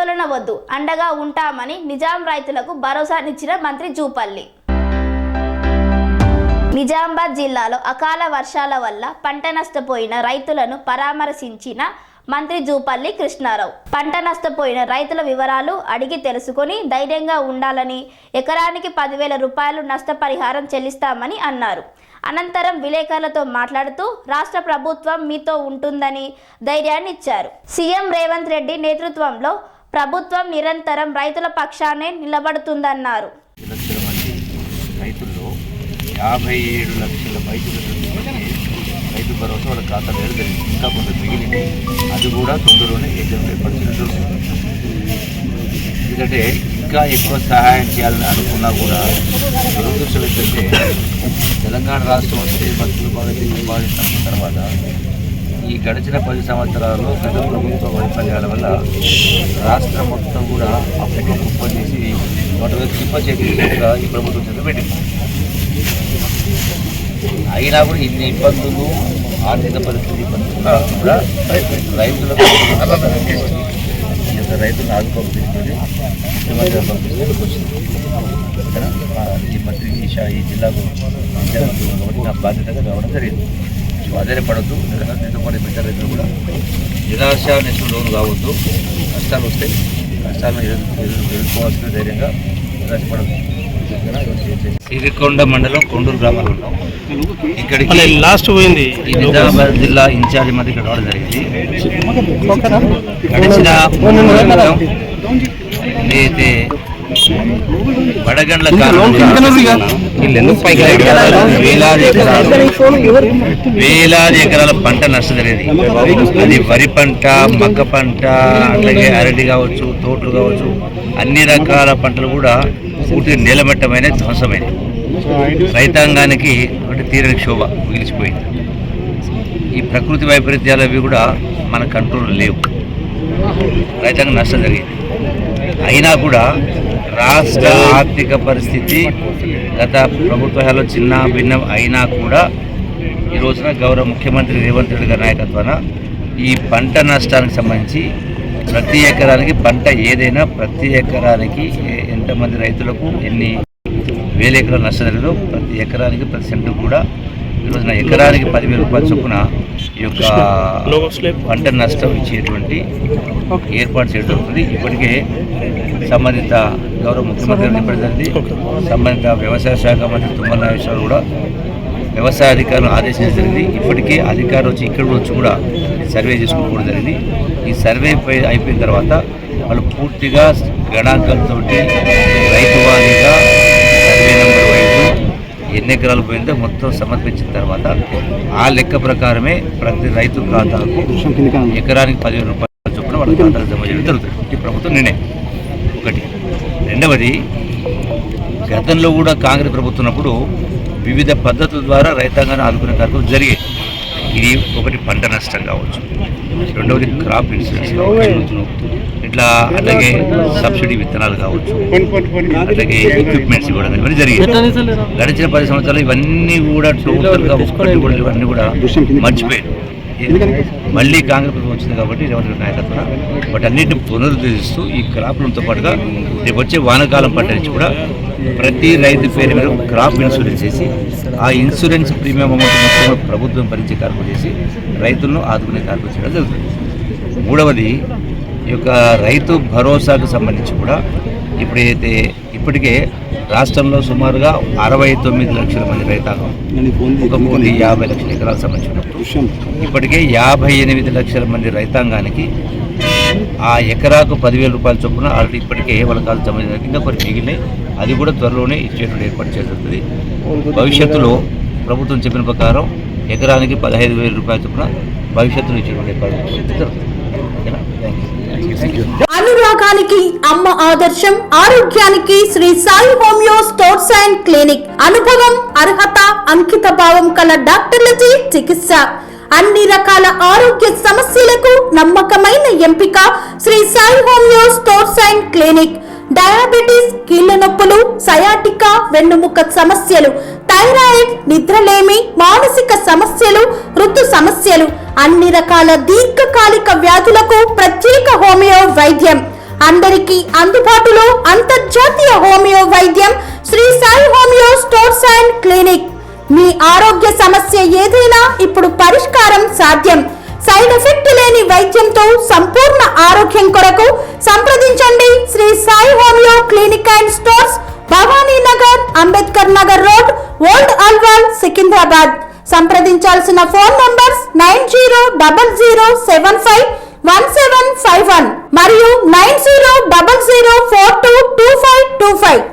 ఆందోళన వద్దు, అండగా ఉంటామని నిజాం రైతులకు భరోసానిచ్చిన మంత్రి జూపల్లి. నిజామాబాద్ జిల్లాలో అకాల వర్షాల వల్ల పంట నష్టపోయిన రైతులను పరామర్శించిన మంత్రి జూపల్లి కృష్ణారావు పంట నష్టపోయిన రైతుల వివరాలు అడిగి తెలుసుకొని ధైర్యంగా ఉండాలని, ఎకరానికి 10,000 రూపాయలు నష్టపరిహారం చెల్లిస్తామని అన్నారు. అనంతరం విలేకరులతో మాట్లాడుతూ రాష్ట్ర ప్రభుత్వం మీతో ఉంటుందని ధైర్యాన్ని ఇచ్చారు. సీఎం రేవంత్ రెడ్డి నేతృత్వంలో ప్రభుత్వం నిరంతరం రైతుల పక్షానే నిలబడుతుందన్నారు. 57 లక్షల రైతు భరోసా వాళ్ళ ఖాతాలో జరిగింది. ఇంకా కొంత మిగిలింది, అది కూడా తొందరలోనే ఏర్పడుతున్నట్టు. ఎందుకంటే ఇంకా ఎక్కువ సహాయం చేయాలని అనుకున్నా కూడా దురదృష్టం ఏంటంటే తెలంగాణ రాష్ట్రం వస్తే మంత్రులు భావిస్తున్న తర్వాత ఈ గడిచిన 10 సంవత్సరాల్లో గత ప్రభుత్వ వైఫల్యాల వల్ల రాష్ట్రం మొత్తం కూడా అప్పటికే కుప్ప చేసి వాటి చిప్ప చేతిగా ఈ ప్రభుత్వం చేత పెట్టింది. అయినా కూడా ఇన్ని ఇబ్బందులు, ఆర్థిక పరిస్థితి ఇబ్బందులు కూడా రైతులను ఆదుకోవడానికి ముఖ్యమంత్రి వచ్చింది. ఈ మంత్రి ఈ జిల్లాకు కాబట్టి నా బాధ్యతగా రావడం జరిగింది. ఆధారపడద్దు, నిజపడే బిడ్డ రైతులు కూడా నిరాశ నిస్పృహలోను కావద్దు. కష్టాలు వస్తాయి, కష్టాలను ఎదుర్కోవాల్సిన ధైర్యంగా నిరాశపడద్దు. సిరికొండ మండలం కొండూరు గ్రామాలు ఉన్నాం. ఇక్కడికి లాస్ట్ పోయింది ఈ నిజామాబాద్ జిల్లా ఇన్ఛార్జి మంది ఇక్కడ రావడం జరిగింది. గడిచిన అయితే వడగండ్ల వేలాది ఎకరాల పంట నష్టం జరిగింది. అది వరి పంట, మగ్గ పంట, అలాగే అరటి కావచ్చు, తోటలు కావచ్చు, అన్ని రకాల పంటలు కూడా పూర్తిగా నీలమట్టమైన ధ్వంసమైన రైతాంగానికి ఒకటి తీరని క్షోభ మిగిలిచిపోయింది. ఈ ప్రకృతి వైపరీత్యాలు అవి కూడా మన కంట్రోల్ లేవు, రైతాంగం నష్టం జరిగింది. అయినా కూడా రాష్ట్ర ఆర్థిక పరిస్థితి గత ప్రభుత్వాలలో చిన్న భిన్నం అయినా కూడా ఈ రోజున గౌరవ ముఖ్యమంత్రి రేవంత్ రెడ్డి గారి నాయకత్వాన ఈ పంట నష్టానికి సంబంధించి ప్రతి ఎకరానికి పంట ఏదైనా ప్రతి ఎకరానికి ఎంతమంది రైతులకు ఎన్ని వేల ఎకరాలు నష్టం జరిగిందో ప్రతి ఎకరానికి ప్రతి సెంటు కూడా ఈరోజున ఎకరానికి 10,000 రూపాయల చొప్పున ఈ యొక్క పంట నష్టం ఇచ్చేటువంటి ఏర్పాటు చేయడం జరుగుతుంది. ఇప్పటికే సంబంధిత గౌరవ ముఖ్యమంత్రి చెప్పడం, సంబంధిత వ్యవసాయ శాఖ మంత్రి తుమ్మల నాగేశ్వరరావు కూడా వ్యవసాయ అధికారులను ఆదేశించడం జరిగింది. ఇప్పటికే అధికారులు వచ్చి ఇక్కడ వచ్చి కూడా సర్వే చేసుకోవడం జరిగింది. ఈ సర్వే అయిపోయిన తర్వాత వాళ్ళు పూర్తిగా గణాంకాలతో రైతు వారీగా సర్వే నెంబర్ వైపు ఎన్ని ఎకరాలు పోయిందో మొత్తం సమర్పించిన తర్వాత ఆ లెక్క ప్రకారమే ప్రతి రైతు ఖాతాకు ఎకరానికి 10,000 రూపాయల చొప్పున వాళ్ళ ఖాతాలు జమ చేయడం జరుగుతుంది. ఈ ప్రభుత్వం నేనే ఒకటి. రెండవది, గతంలో కూడా కాంగ్రెస్ ప్రభుత్వం ఉన్నప్పుడు వివిధ పద్ధతుల ద్వారా రైతాంగాన్ని ఆదుకునే కార్యక్రమం జరిగాయి. ఇది ఒకటి పంట నష్టం కావచ్చు, రెండవది క్రాప్ ఇన్సూరెన్స్ కావచ్చు, ఇట్లా అలాగే సబ్సిడీ విత్తనాలు కావచ్చు, అలాగే ఎక్విప్మెంట్స్ ఇవ్వడం ఇవన్నీ జరిగాయి. గడిచిన 10 సంవత్సరాలు ఇవన్నీ కూడా టోటల్గా ఒక్కటి కూడా ఇవన్నీ కూడా మర్చిపోయారు. మళ్ళీ కాంగ్రెస్ ప్రభుత్వం వచ్చింది కాబట్టి రేవంత్ రెడ్డి నాయకత్వం వాటన్నిటిని పునరుద్ధరిస్తూ ఈ క్రాప్లతో పాటుగా రేపు వచ్చే వానాకాలం పంట నుంచి కూడా ప్రతి రైతు పేరు మీద క్రాప్ ఇన్సూరెన్స్ చేసి ఆ ఇన్సూరెన్స్ ప్రీమియం అమౌంట్ మొత్తం ప్రభుత్వం భరించే కార్యక్రమం చేసి రైతులను ఆదుకునే కార్యక్రమం చేయడం జరుగుతుంది. మూడవది, ఈ యొక్క రైతు భరోసాకు సంబంధించి కూడా ఇప్పుడైతే ఇప్పటికే రాష్ట్రంలో సుమారుగా 69 లక్షల మంది రైతాంగం 1,50 లక్షల ఎకరాలకు సంబంధించినప్పుడు ఇప్పటికే 58 లక్షల మంది రైతాంగానికి ఆ ఎకరాకు 10,000 రూపాయల చొప్పున ఆల్రెడీ ఇప్పటికే వాళ్ళ కాదు సంబంధించిన ఇంకా కొన్ని మిగిలినాయి. అది కూడా త్వరలోనే ఇచ్చేటువంటి ఏర్పాటు చేస్తుంది. భవిష్యత్తులో ప్రభుత్వం చెప్పిన ప్రకారం ఎకరానికి 15,000 రూపాయల చొప్పున భవిష్యత్తులో ఇచ్చేటువంటి ఏర్పాటు జరుగుతుంది. అనురాగానికి అమ్మ ఆదర్శం, ఆరోగ్యానికి Shri Sai homeo stores and clinic. అనుభవం, అర్హత, అంకిత భావం కల డాక్టర్లచే చికిత్స. అన్ని రకాల ఆరోగ్య సమస్యలకు నమ్మకమైన ఎంపిక Shri Sai homeo stores and clinic. Diabetes, కీళ్ల నొప్పులు, సయాటికా, వెన్నుముక సమస్యలు, థైరాయిడ్, నిద్రలేమి, మానసిక సమస్యలు, ఋతు సమస్యలు, అన్ని రకాల దీర్ఘకాలిక వ్యాధులకు ప్రత్యేక హోమియో వైద్యం. అందరికీ అందుబాటులో అంతర్జాతీయ హోమియో వైద్యం Shri Sai homeo stores and clinic. మీ ఆరోగ్య సమస్య ఏదైనా ఇప్పుడు పరిష్కారం సాధ్యం. సైడ్ ఎఫెక్ట్ లేని వైద్యంతో సంపూర్ణ ఆరోగ్యం కొరకు సంప్రదించండి Shri Sai homeo clinic and stores, Bhavani Nagar, Ambedkar Nagar road, old Alwal, Secunderabad. సంప్రదించాల్సిన ఫోన్ నంబర్స్ 9000751751 మరియు 9000422525.